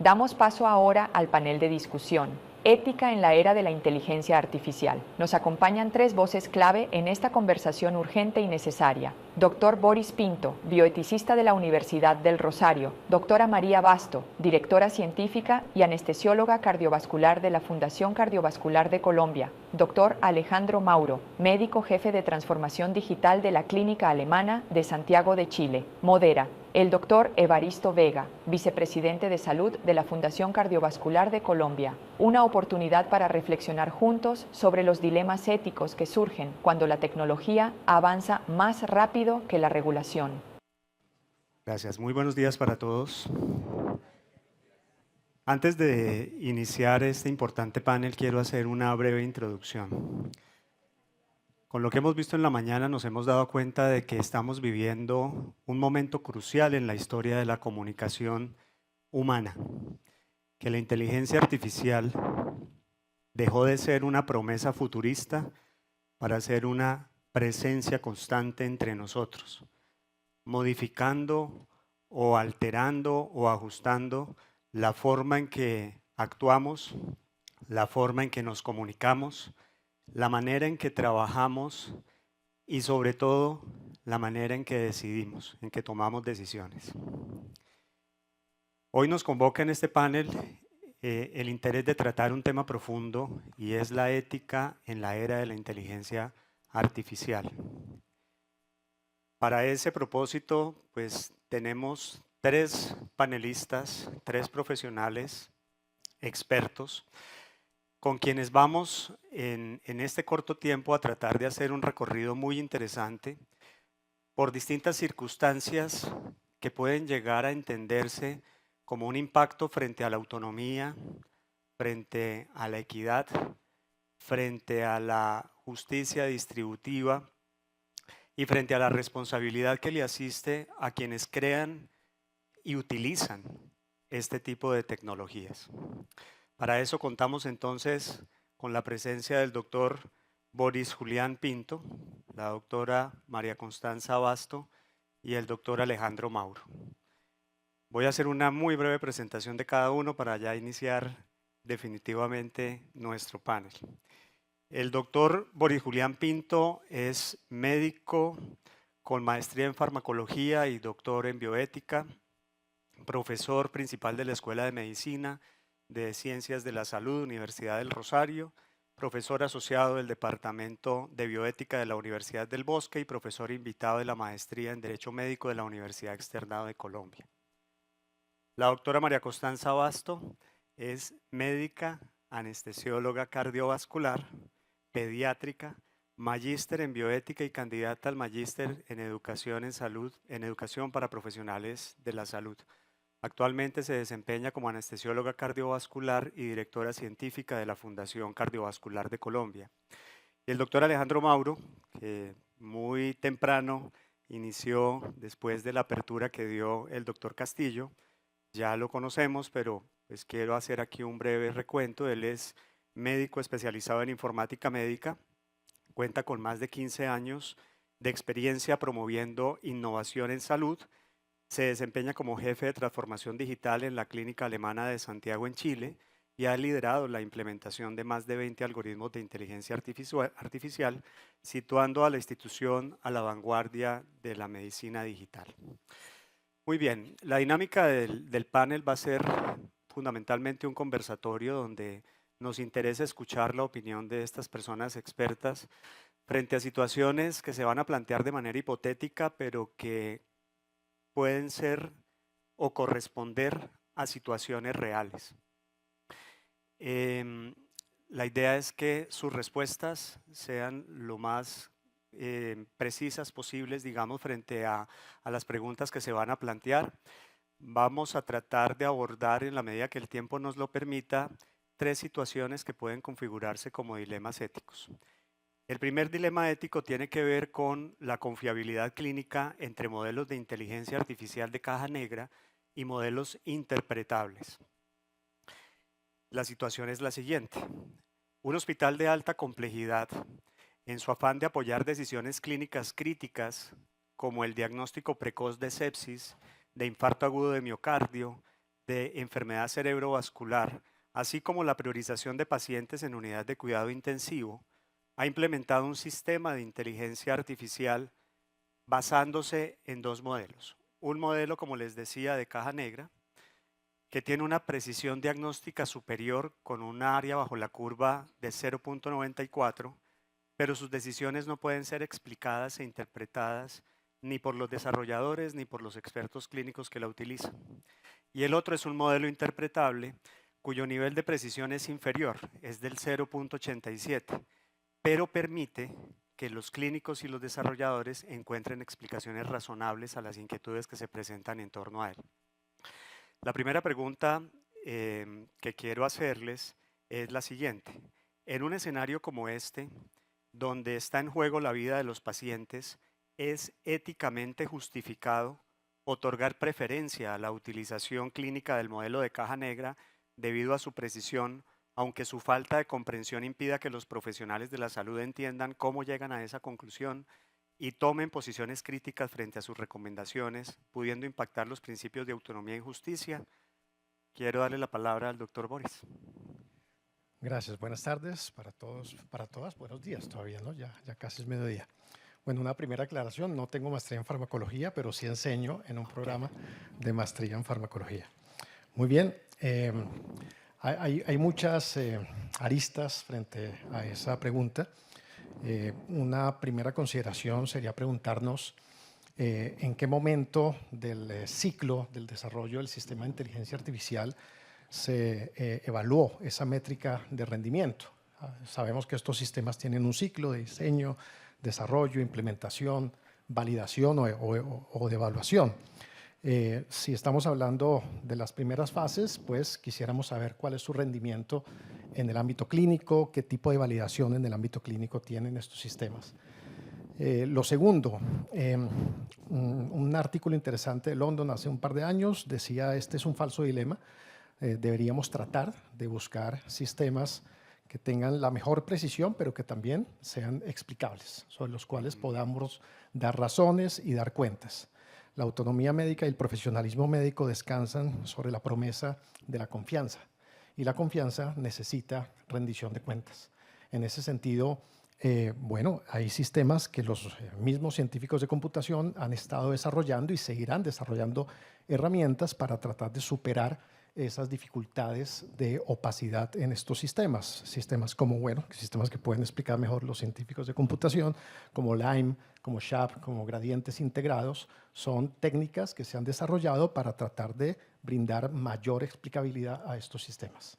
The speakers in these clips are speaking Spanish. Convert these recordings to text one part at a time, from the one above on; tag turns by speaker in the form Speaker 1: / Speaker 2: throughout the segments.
Speaker 1: Damos paso ahora al panel de discusión, Ética en la era de la inteligencia artificial. Nos acompañan tres voces clave en esta conversación urgente y necesaria. Doctor Boris Pinto, bioeticista de la Universidad del Rosario. Doctora María Basto, directora científica y anestesióloga cardiovascular de la Fundación Cardiovascular de Colombia. Doctor Alejandro Mauro, médico jefe de transformación digital de la Clínica Alemana de Santiago de Chile. Modera el doctor Evaristo Vega, vicepresidente de Salud de la Fundación Cardiovascular de Colombia. Una oportunidad para reflexionar juntos sobre los dilemas éticos que surgen cuando la tecnología avanza más rápido que la regulación.
Speaker 2: Gracias. Muy buenos días para todos. Antes de iniciar este importante panel, quiero hacer una breve introducción. Con lo que hemos visto en la mañana nos hemos dado cuenta de que estamos viviendo un momento crucial en la historia de la comunicación humana, que la inteligencia artificial dejó de ser una promesa futurista para ser una presencia constante entre nosotros, modificando o alterando o ajustando la forma en que actuamos, la forma en que nos comunicamos, la manera en que trabajamos y sobre todo la manera en que decidimos, en que tomamos decisiones. Hoy nos convoca en este panel el interés de tratar un tema profundo y es la ética en la era de la inteligencia artificial. Para ese propósito, pues tenemos tres panelistas, tres profesionales, expertos, con quienes vamos en este corto tiempo a tratar de hacer un recorrido muy interesante por distintas circunstancias que pueden llegar a entenderse como un impacto frente a la autonomía, frente a la equidad, frente a la justicia distributiva y frente a la responsabilidad que le asiste a quienes crean y utilizan este tipo de tecnologías. Para eso contamos entonces con la presencia del doctor Boris Julián Pinto, la doctora María Constanza Basto y el doctor Alejandro Mauro. Voy a hacer una muy breve presentación de cada uno para ya iniciar definitivamente nuestro panel. El doctor Boris Julián Pinto es médico con maestría en farmacología y doctor en bioética, profesor principal de la Escuela de Medicina de Ciencias de la Salud, Universidad del Rosario, profesor asociado del Departamento de Bioética de la Universidad del Bosque y profesor invitado de la Maestría en Derecho Médico de la Universidad Externado de Colombia. La doctora María Constanza Basto es médica, anestesióloga cardiovascular, pediátrica, magíster en bioética y candidata al magíster en educación en salud, en educación para profesionales de la salud. Actualmente se desempeña como anestesióloga cardiovascular y directora científica de la Fundación Cardiovascular de Colombia. Y el doctor Alejandro Mauro, que muy temprano inició después de la apertura que dio el doctor Castillo, ya lo conocemos, pero pues quiero hacer aquí un breve recuento. Él es médico especializado en informática médica, cuenta con más de 15 años de experiencia promoviendo innovación en salud. Se desempeña como jefe de transformación digital en la Clínica Alemana de Santiago en Chile y ha liderado la implementación de más de 20 algoritmos de inteligencia artificial, situando a la institución a la vanguardia de la medicina digital. Muy bien, la dinámica del panel va a ser fundamentalmente un conversatorio donde nos interesa escuchar la opinión de estas personas expertas frente a situaciones que se van a plantear de manera hipotética, pero que pueden ser o corresponder a situaciones reales. La idea es que sus respuestas sean lo más precisas posibles, digamos, frente a las preguntas que se van a plantear. Vamos a tratar de abordar, en la medida que el tiempo nos lo permita, tres situaciones que pueden configurarse como dilemas éticos. El primer dilema ético tiene que ver con la confiabilidad clínica entre modelos de inteligencia artificial de caja negra y modelos interpretables. La situación es la siguiente. Un hospital de alta complejidad, en su afán de apoyar decisiones clínicas críticas, como el diagnóstico precoz de sepsis, de infarto agudo de miocardio, de enfermedad cerebrovascular, así como la priorización de pacientes en unidad de cuidado intensivo, ha implementado un sistema de inteligencia artificial basándose en dos modelos. Un modelo, como les decía, de caja negra, que tiene una precisión diagnóstica superior con un área bajo la curva de 0.94, pero sus decisiones no pueden ser explicadas e interpretadas ni por los desarrolladores ni por los expertos clínicos que la utilizan. Y el otro es un modelo interpretable cuyo nivel de precisión es inferior, es del 0.87, pero permite que los clínicos y los desarrolladores encuentren explicaciones razonables a las inquietudes que se presentan en torno a él. La primera pregunta que quiero hacerles es la siguiente. En un escenario como este, donde está en juego la vida de los pacientes, ¿es éticamente justificado otorgar preferencia a la utilización clínica del modelo de caja negra debido a su precisión, aunque su falta de comprensión impida que los profesionales de la salud entiendan cómo llegan a esa conclusión y tomen posiciones críticas frente a sus recomendaciones, pudiendo impactar los principios de autonomía y justicia? Quiero darle la palabra al doctor Boris.
Speaker 3: Gracias, buenas tardes para todos, para todas, buenos días todavía, ¿no? Ya casi es mediodía. Bueno, una primera aclaración, no tengo maestría en farmacología, pero sí enseño en un programa de maestría en farmacología. Muy bien, hay muchas aristas frente a esa pregunta. Una primera consideración sería preguntarnos en qué momento del ciclo del desarrollo del sistema de inteligencia artificial se evaluó esa métrica de rendimiento. Sabemos que estos sistemas tienen un ciclo de diseño, desarrollo, implementación, validación o de evaluación. Si estamos hablando de las primeras fases, pues quisiéramos saber cuál es su rendimiento en el ámbito clínico, qué tipo de validación en el ámbito clínico tienen estos sistemas. Lo segundo, un artículo interesante de London hace un par de años decía, este es un falso dilema, deberíamos tratar de buscar sistemas que tengan la mejor precisión, pero que también sean explicables, sobre los cuales podamos dar razones y dar cuentas. La autonomía médica y el profesionalismo médico descansan sobre la promesa de la confianza, y la confianza necesita rendición de cuentas. En ese sentido, bueno, hay sistemas que los mismos científicos de computación han estado desarrollando y seguirán desarrollando herramientas para tratar de superar esas dificultades de opacidad en estos sistemas. Sistemas como, bueno, sistemas que pueden explicar mejor los científicos de computación, como Lime, como SHAP, como gradientes integrados, son técnicas que se han desarrollado para tratar de brindar mayor explicabilidad a estos sistemas.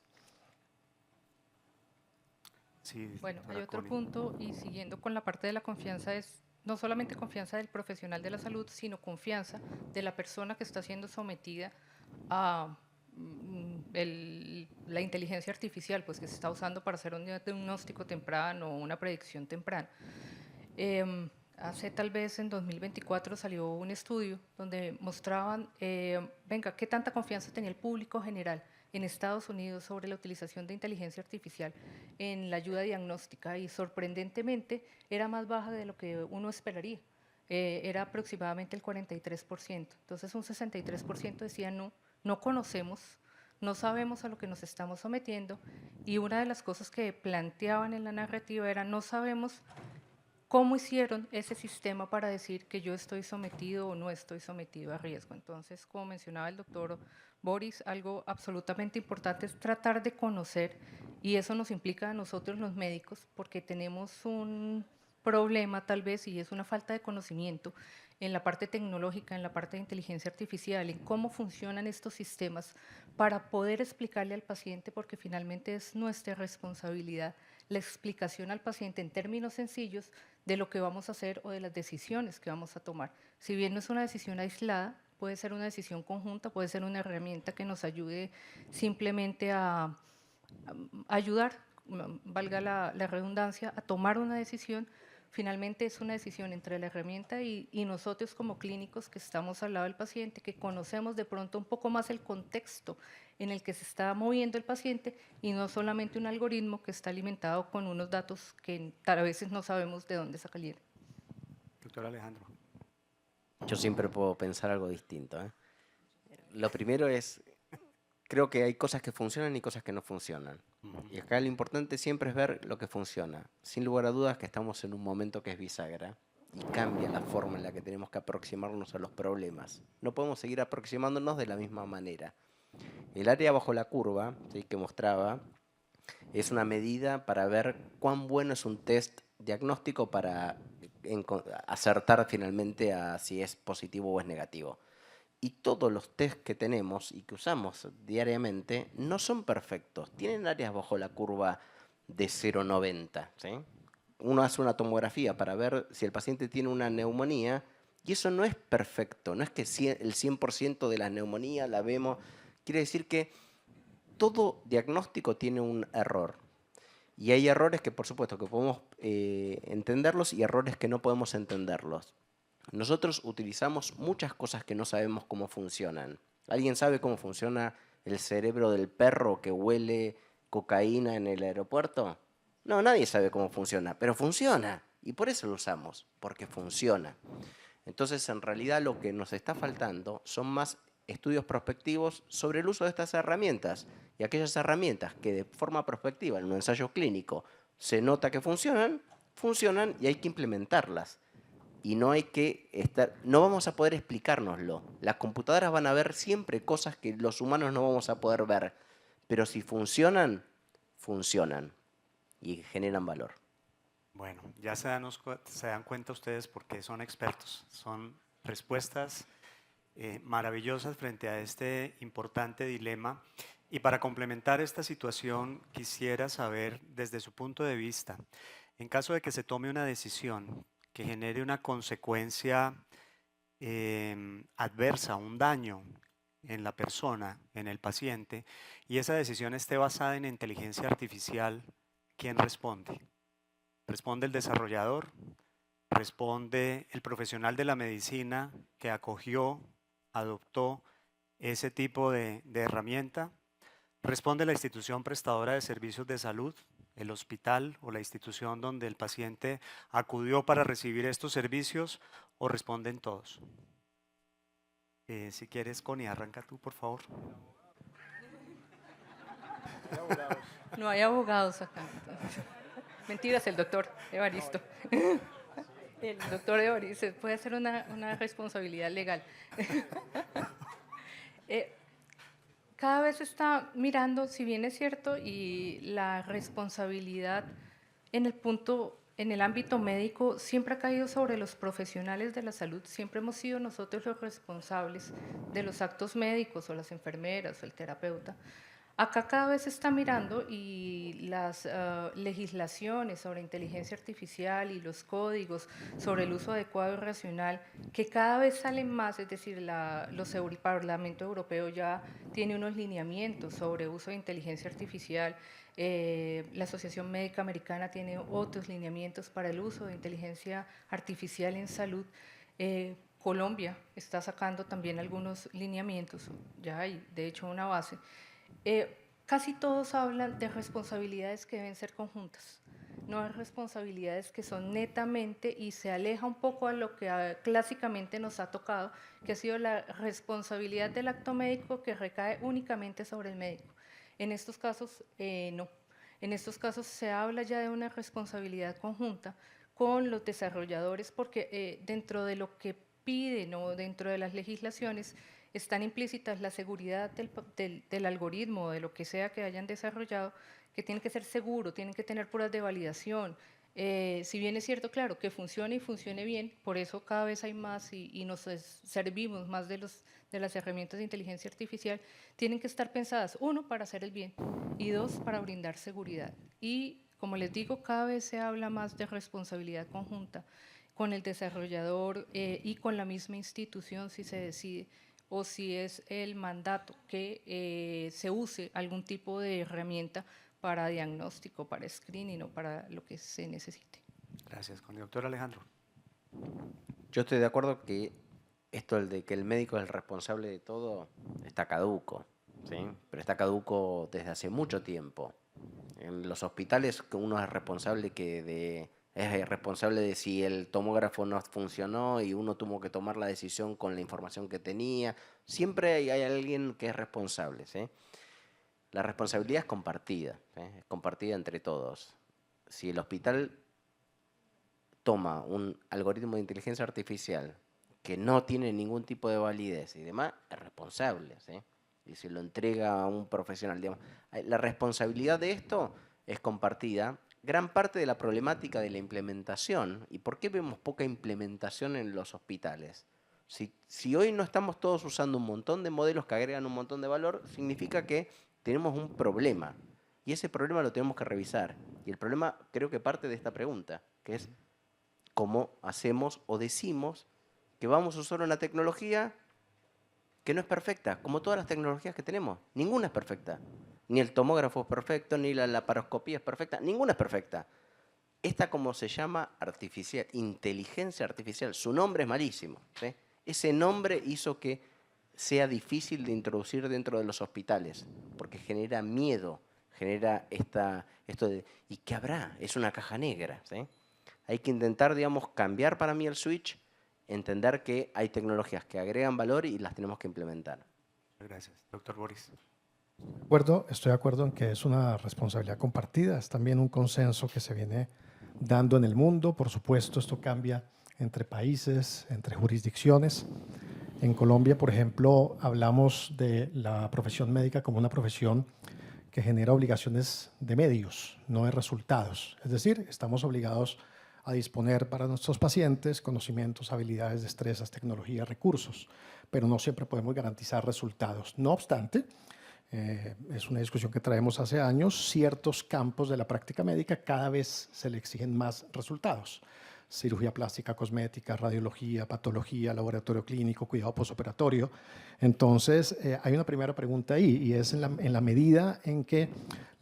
Speaker 2: Sí,
Speaker 4: bueno, hay otro
Speaker 2: Connie.
Speaker 4: punto, y siguiendo con la parte de la confianza, es no solamente confianza del profesional de la salud, sino confianza de la persona que está siendo sometida a la inteligencia artificial, pues que se está usando para hacer un diagnóstico temprano o una predicción temprana. Hace tal vez en 2024 salió un estudio donde mostraban, venga, qué tanta confianza tenía el público general en Estados Unidos sobre la utilización de inteligencia artificial en la ayuda diagnóstica, y sorprendentemente era más baja de lo que uno esperaría. Era aproximadamente el 43%. Entonces un 63% decía no conocemos, no sabemos a lo que nos estamos sometiendo, y una de las cosas que planteaban en la narrativa era no sabemos cómo hicieron ese sistema para decir que yo estoy sometido o no estoy sometido a riesgo. Entonces, como mencionaba el doctor Boris, algo absolutamente importante es tratar de conocer, y eso nos implica a nosotros los médicos, porque tenemos un problema tal vez, y es una falta de conocimiento en la parte tecnológica, en la parte de inteligencia artificial, en cómo funcionan estos sistemas para poder explicarle al paciente, porque finalmente es nuestra responsabilidad la explicación al paciente en términos sencillos de lo que vamos a hacer o de las decisiones que vamos a tomar. Si bien no es una decisión aislada, puede ser una decisión conjunta, puede ser una herramienta que nos ayude simplemente a ayudar, valga la redundancia, a tomar una decisión. Finalmente es una decisión entre la herramienta y nosotros como clínicos que estamos al lado del paciente, que conocemos de pronto un poco más el contexto en el que se está moviendo el paciente, y no solamente un algoritmo que está alimentado con unos datos que a veces no sabemos de dónde salieron.
Speaker 2: Doctor Alejandro.
Speaker 5: Yo siempre puedo pensar algo distinto, ¿eh? Lo primero es creo que hay cosas que funcionan y cosas que no funcionan. Y acá lo importante siempre es ver lo que funciona. Sin lugar a dudas que estamos en un momento que es bisagra y cambia la forma en la que tenemos que aproximarnos a los problemas. No podemos seguir aproximándonos de la misma manera. El área bajo la curva, ¿sí?, que mostraba, es una medida para ver cuán bueno es un test diagnóstico para acertar finalmente a si es positivo o es negativo. Y todos los test que tenemos y que usamos diariamente no son perfectos. Tienen áreas bajo la curva de 0,90. ¿Sí? Uno hace una tomografía para ver si el paciente tiene una neumonía y eso no es perfecto. No es que el 100% de la neumonía la vemos. Quiere decir que todo diagnóstico tiene un error. Y hay errores que, por supuesto, que podemos entenderlos y errores que no podemos entenderlos. Nosotros utilizamos muchas cosas que no sabemos cómo funcionan. ¿Alguien sabe cómo funciona el cerebro del perro que huele cocaína en el aeropuerto? No, nadie sabe cómo funciona, pero funciona. Y por eso lo usamos, porque funciona. Entonces, en realidad, lo que nos está faltando son más estudios prospectivos sobre el uso de estas herramientas. Y aquellas herramientas que de forma prospectiva, en un ensayo clínico, se nota que funcionan, funcionan y hay que implementarlas. Y no hay que no vamos a poder explicárnoslo. Las computadoras van a ver siempre cosas que los humanos no vamos a poder ver. Pero si funcionan, funcionan y generan valor.
Speaker 2: Bueno, ya se dan cuenta ustedes porque son expertos. Son respuestas maravillosas frente a este importante dilema. Y para complementar esta situación, quisiera saber desde su punto de vista, en caso de que se tome una decisión que genere una consecuencia adversa, un daño en la persona, en el paciente, y esa decisión esté basada en inteligencia artificial, ¿quién responde? ¿Responde el desarrollador? ¿Responde el profesional de la medicina que acogió, adoptó ese tipo de herramienta? ¿Responde la institución prestadora de servicios de salud, el hospital o la institución donde el paciente acudió para recibir estos servicios, o responden todos? Si quieres, Connie, arranca tú, por favor.
Speaker 4: No hay abogados acá. Mentiras, el doctor Evaristo. El doctor Evaristo puede ser una responsabilidad legal. Cada vez está mirando, si bien es cierto, y la responsabilidad en el ámbito médico siempre ha caído sobre los profesionales de la salud. Siempre hemos sido nosotros los responsables de los actos médicos, o las enfermeras, o el terapeuta. Acá cada vez se está mirando y las legislaciones sobre inteligencia artificial y los códigos sobre el uso adecuado y racional, que cada vez salen más, es decir, el Parlamento Europeo ya tiene unos lineamientos sobre uso de inteligencia artificial, la Asociación Médica Americana tiene otros lineamientos para el uso de inteligencia artificial en salud. Colombia está sacando también algunos lineamientos, ya hay de hecho una base. Casi todos hablan de responsabilidades que deben ser conjuntas, no hay responsabilidades que son netamente, y se aleja un poco a lo que clásicamente nos ha tocado, que ha sido la responsabilidad del acto médico que recae únicamente sobre el médico. En estos casos, no. En estos casos se habla ya de una responsabilidad conjunta con los desarrolladores, porque dentro de lo que piden o dentro de las legislaciones están implícitas la seguridad del algoritmo o de lo que sea que hayan desarrollado, que tiene que ser seguro, tienen que tener pruebas de validación. Si bien es cierto, claro, que funcione y funcione bien, por eso cada vez hay más y nos servimos más de las herramientas de inteligencia artificial, tienen que estar pensadas, uno, para hacer el bien, y dos, para brindar seguridad. Y como les digo, cada vez se habla más de responsabilidad conjunta con el desarrollador y con la misma institución, si se decide, o si es el mandato que se use algún tipo de herramienta para diagnóstico, para screening o para lo que se necesite.
Speaker 2: Gracias. Con el doctor Alejandro.
Speaker 5: Yo estoy de acuerdo que esto de que el médico es el responsable de todo está caduco, ¿sí? Pero está caduco desde hace mucho tiempo. En los hospitales uno es responsable de si el tomógrafo no funcionó y uno tuvo que tomar la decisión con la información que tenía. Siempre hay alguien que es responsable, ¿sí? La responsabilidad es compartida entre todos. Si el hospital toma un algoritmo de inteligencia artificial que no tiene ningún tipo de validez y demás, es responsable, ¿sí? Y si lo entrega a un profesional, digamos, la responsabilidad de esto es compartida. Gran parte de la problemática de la implementación, ¿y por qué vemos poca implementación en los hospitales? Si hoy no estamos todos usando un montón de modelos que agregan un montón de valor, significa que tenemos un problema. Y ese problema lo tenemos que revisar. Y el problema creo que parte de esta pregunta, que es cómo hacemos o decimos que vamos a usar una tecnología que no es perfecta, como todas las tecnologías que tenemos. Ninguna es perfecta. Ni el tomógrafo es perfecto, ni la laparoscopía es perfecta. Ninguna es perfecta. Esta, como se llama, artificial, inteligencia artificial, su nombre es malísimo, ¿sí? Ese nombre hizo que sea difícil de introducir dentro de los hospitales, porque genera miedo, genera esto de, ¿y qué habrá? Es una caja negra, ¿sí? Hay que intentar, digamos, cambiar para mí el switch, entender que hay tecnologías que agregan valor y las tenemos que implementar.
Speaker 2: Gracias. Doctor Boris.
Speaker 3: Estoy de acuerdo en que es una responsabilidad compartida, es también un consenso que se viene dando en el mundo. Por supuesto, esto cambia entre países, entre jurisdicciones. En Colombia, por ejemplo, hablamos de la profesión médica como una profesión que genera obligaciones de medios, no de resultados. Es decir, estamos obligados a disponer para nuestros pacientes conocimientos, habilidades, destrezas, tecnología, recursos, pero no siempre podemos garantizar resultados. No obstante, es una discusión que traemos hace años, ciertos campos de la práctica médica cada vez se le exigen más resultados. Cirugía plástica, cosmética, radiología, patología, laboratorio clínico, cuidado postoperatorio. Entonces, hay una primera pregunta ahí, y es en la medida en que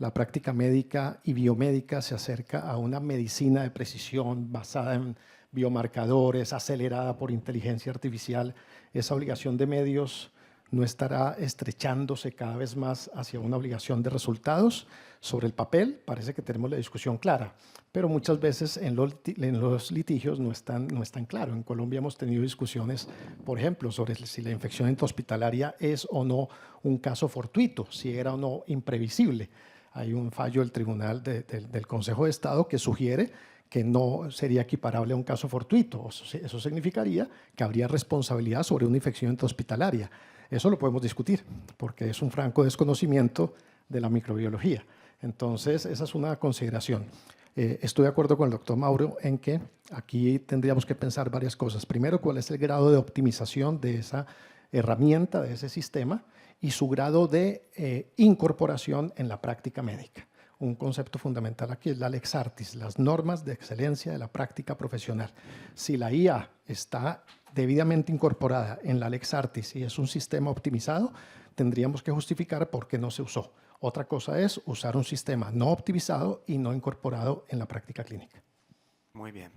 Speaker 3: la práctica médica y biomédica se acerca a una medicina de precisión basada en biomarcadores, acelerada por inteligencia artificial, esa obligación de medios no estará estrechándose cada vez más hacia una obligación de resultados. Sobre el papel parece que tenemos la discusión clara, pero muchas veces en los litigios no es tan claro. En Colombia hemos tenido discusiones, por ejemplo, sobre si la infección intrahospitalaria es o no un caso fortuito, si era o no imprevisible. Hay un fallo del Tribunal del Consejo de Estado que sugiere que no sería equiparable a un caso fortuito. Eso significaría que habría responsabilidad sobre una infección intrahospitalaria. Eso lo podemos discutir, porque es un franco desconocimiento de la microbiología. Entonces, esa es una consideración. Estoy de acuerdo con el doctor Mauro en que aquí tendríamos que pensar varias cosas. Primero, cuál es el grado de optimización de esa herramienta, de ese sistema, y su grado de incorporación en la práctica médica. Un concepto fundamental aquí es la Lex Artis, las normas de excelencia de la práctica profesional. Si la IA está debidamente incorporada en la Lex Artis y es un sistema optimizado, tendríamos que justificar por qué no se usó. Otra cosa es usar un sistema no optimizado y no incorporado en la práctica clínica.
Speaker 2: Muy bien.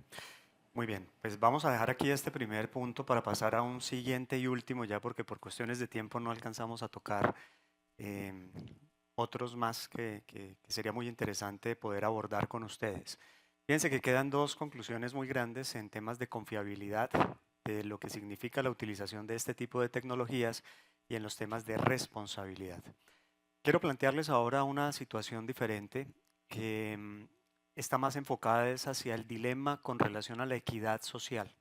Speaker 2: Muy bien, pues vamos a dejar aquí este primer punto para pasar a un siguiente y último ya, porque por cuestiones de tiempo no alcanzamos a tocar otros más que sería muy interesante poder abordar con ustedes. Fíjense que quedan dos conclusiones muy grandes en temas de confiabilidad, de lo que significa la utilización de este tipo de tecnologías y en los temas de responsabilidad. Quiero plantearles ahora una situación diferente que está más enfocada hacia el dilema con relación a la equidad social,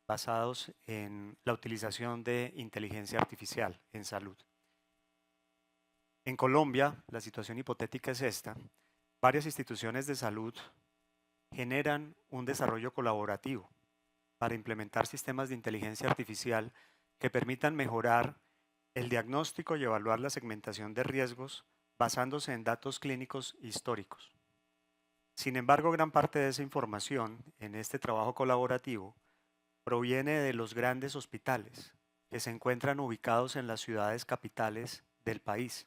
Speaker 2: basados en la utilización de inteligencia artificial en salud. En Colombia, la situación hipotética es esta. Varias instituciones de salud generan un desarrollo colaborativo para implementar sistemas de inteligencia artificial que permitan mejorar el diagnóstico y evaluar la segmentación de riesgos basándose en datos clínicos históricos. Sin embargo, gran parte de esa información en este trabajo colaborativo proviene de los grandes hospitales que se encuentran ubicados en las ciudades capitales del país,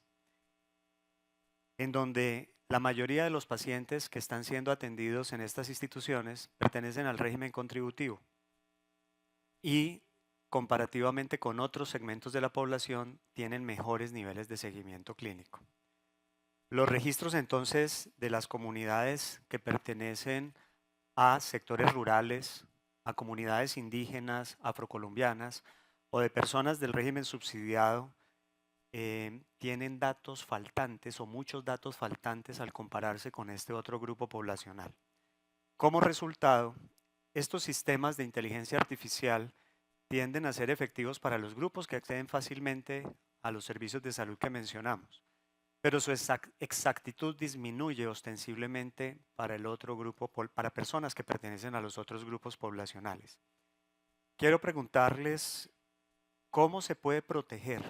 Speaker 2: en donde la mayoría de los pacientes que están siendo atendidos en estas instituciones pertenecen al régimen contributivo y comparativamente con otros segmentos de la población tienen mejores niveles de seguimiento clínico. Los registros entonces de las comunidades que pertenecen a sectores rurales, a comunidades indígenas, afrocolombianas o de personas del régimen subsidiado tienen datos faltantes o muchos datos faltantes al compararse con este otro grupo poblacional. Como resultado, estos sistemas de inteligencia artificial tienden a ser efectivos para los grupos que acceden fácilmente a los servicios de salud que mencionamos, pero su exactitud disminuye ostensiblemente para el otro grupo, para personas que pertenecen a los otros grupos poblacionales. Quiero preguntarles cómo se puede proteger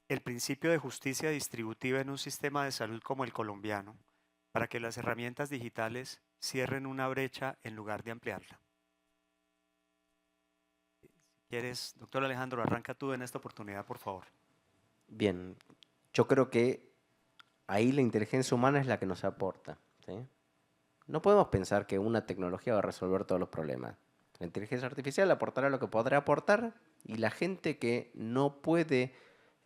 Speaker 2: el principio de justicia distributiva en un sistema de salud como el colombiano para que las herramientas digitales cierren una brecha en lugar de ampliarla. Si quieres, doctor Alejandro, arranca tú en esta oportunidad, por favor.
Speaker 5: Bien, yo creo que ahí la inteligencia humana es la que nos aporta, ¿sí? No podemos pensar que una tecnología va a resolver todos los problemas. La inteligencia artificial aportará lo que podrá aportar y la gente que no puede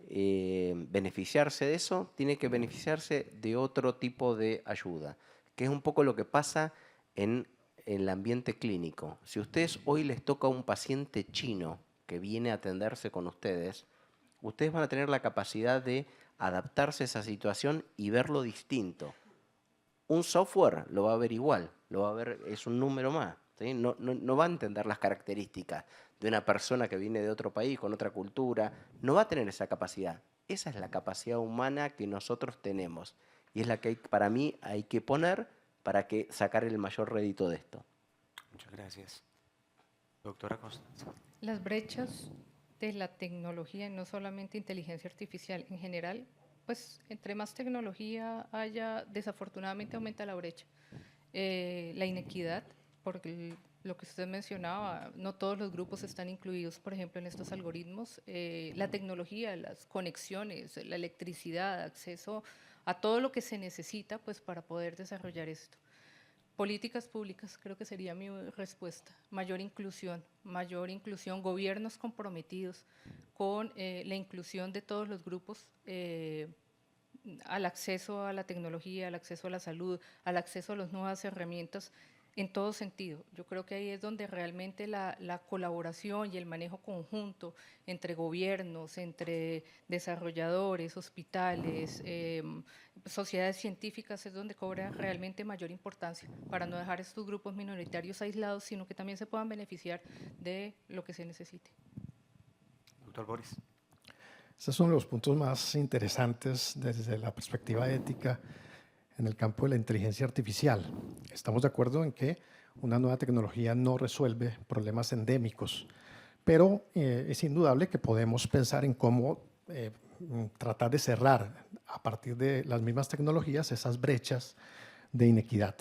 Speaker 5: beneficiarse de eso tiene que beneficiarse de otro tipo de ayuda, que es un poco lo que pasa en el ambiente clínico. Si a ustedes hoy les toca un paciente chino que viene a atenderse con ustedes, ustedes van a tener la capacidad de adaptarse a esa situación y verlo distinto. Un software lo va a ver igual, lo va a ver, es un número más, ¿sí? No va a entender las características de una persona que viene de otro país, con otra cultura, no va a tener esa capacidad. Esa es la capacidad humana que nosotros tenemos y es la que para mí hay que poner para que sacar el mayor rédito de esto.
Speaker 2: Muchas gracias. Doctora Constanza.
Speaker 4: Las brechas de la tecnología, no solamente inteligencia artificial, en general, pues entre más tecnología haya, desafortunadamente aumenta la brecha. La inequidad, porque lo que usted mencionaba, no todos los grupos están incluidos, por ejemplo, en estos algoritmos. La tecnología, las conexiones, la electricidad, acceso a todo lo que se necesita pues, para poder desarrollar esto. Políticas públicas, creo que sería mi respuesta. Mayor inclusión, gobiernos comprometidos con la inclusión de todos los grupos al acceso a la tecnología, al acceso a la salud, al acceso a las nuevas herramientas en todo sentido. Yo creo que ahí es donde realmente la colaboración y el manejo conjunto entre gobiernos, entre desarrolladores, hospitales, sociedades científicas es donde cobra realmente mayor importancia para no dejar estos grupos minoritarios aislados, sino que también se puedan beneficiar de lo que se necesite.
Speaker 2: Doctor Boris.
Speaker 3: Esos son los puntos más interesantes desde la perspectiva ética en el campo de la inteligencia artificial. Estamos de acuerdo en que una nueva tecnología no resuelve problemas endémicos, pero es indudable que podemos pensar en cómo tratar de cerrar a partir de las mismas tecnologías esas brechas de inequidad.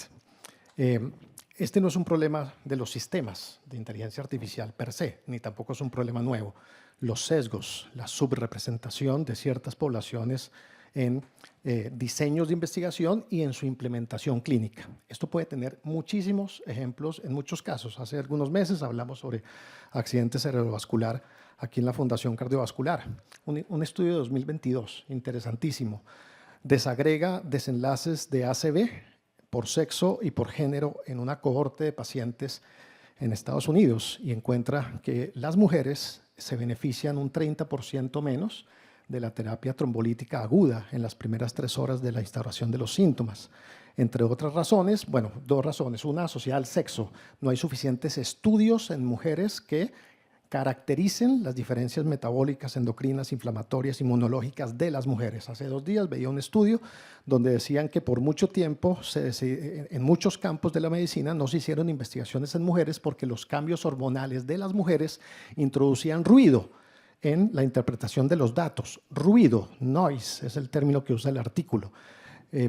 Speaker 3: Este no es un problema de los sistemas de inteligencia artificial per se, ni tampoco es un problema nuevo. Los sesgos, la subrepresentación de ciertas poblaciones en diseños de investigación y en su implementación clínica. Esto puede tener muchísimos ejemplos en muchos casos. Hace algunos meses hablamos sobre accidente cerebrovascular aquí en la Fundación Cardiovascular. Un estudio de 2022, interesantísimo. Desagrega desenlaces de ACV por sexo y por género en una cohorte de pacientes en Estados Unidos y encuentra que las mujeres se benefician un 30% menos de la terapia trombolítica aguda en las primeras 3 horas de la instauración de los síntomas. Entre otras razones, bueno, 2 razones. Una asociada al sexo. No hay suficientes estudios en mujeres que caractericen las diferencias metabólicas, endocrinas, inflamatorias, inmunológicas de las mujeres. Hace 2 días veía un estudio donde decían que por mucho tiempo en muchos campos de la medicina no se hicieron investigaciones en mujeres porque los cambios hormonales de las mujeres introducían ruido en la interpretación de los datos. Ruido, noise, es el término que usa el artículo.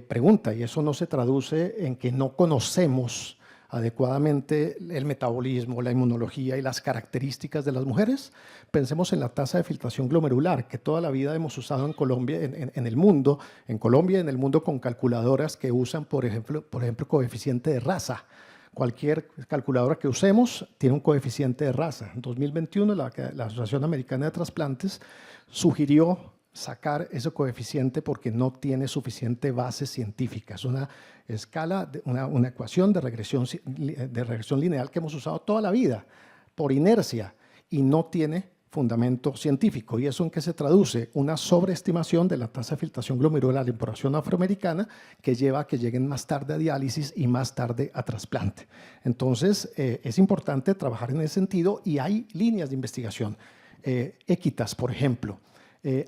Speaker 3: Pregunta, ¿y eso no se traduce en que no conocemos adecuadamente el metabolismo, la inmunología y las características de las mujeres? Pensemos en la tasa de filtración glomerular, que toda la vida hemos usado en Colombia, en el mundo, en Colombia y en el mundo con calculadoras que usan, por ejemplo, coeficiente de raza. Cualquier calculadora que usemos tiene un coeficiente de raza. En 2021, la Asociación Americana de Trasplantes sugirió sacar ese coeficiente porque no tiene suficiente base científica. Es una escala, una ecuación de regresión lineal que hemos usado toda la vida por inercia y no tiene fundamento científico. ¿Y eso en qué se traduce? Una sobreestimación de la tasa de filtración glomerular en población afroamericana que lleva a que lleguen más tarde a diálisis y más tarde a trasplante. Entonces, es importante trabajar en ese sentido y hay líneas de investigación. Equitas, por ejemplo,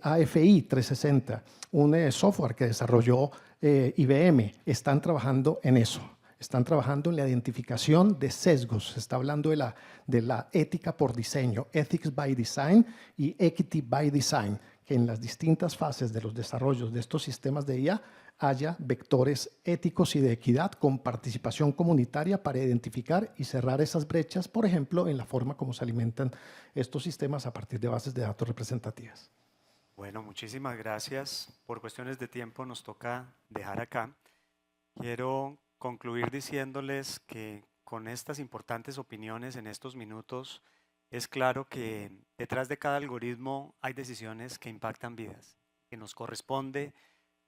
Speaker 3: AFI 360, un software que desarrolló IBM, están trabajando en eso. Están trabajando en la identificación de sesgos. Se está hablando de la ética por diseño, ethics by design y equity by design, que en las distintas fases de los desarrollos de estos sistemas de IA haya vectores éticos y de equidad con participación comunitaria para identificar y cerrar esas brechas, por ejemplo, en la forma como se alimentan estos sistemas a partir de bases de datos representativas.
Speaker 2: Bueno, muchísimas gracias. Por cuestiones de tiempo nos toca dejar acá. Quiero concluir diciéndoles que con estas importantes opiniones en estos minutos es claro que detrás de cada algoritmo hay decisiones que impactan vidas, que nos corresponde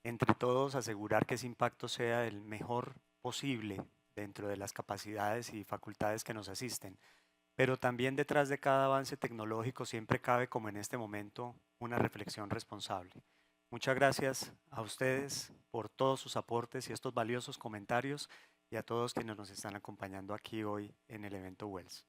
Speaker 2: entre todos asegurar que ese impacto sea el mejor posible dentro de las capacidades y facultades que nos asisten. Pero también detrás de cada avance tecnológico siempre cabe, como en este momento, una reflexión responsable. Muchas gracias a ustedes por todos sus aportes y estos valiosos comentarios y a todos quienes nos están acompañando aquí hoy en el evento Wells.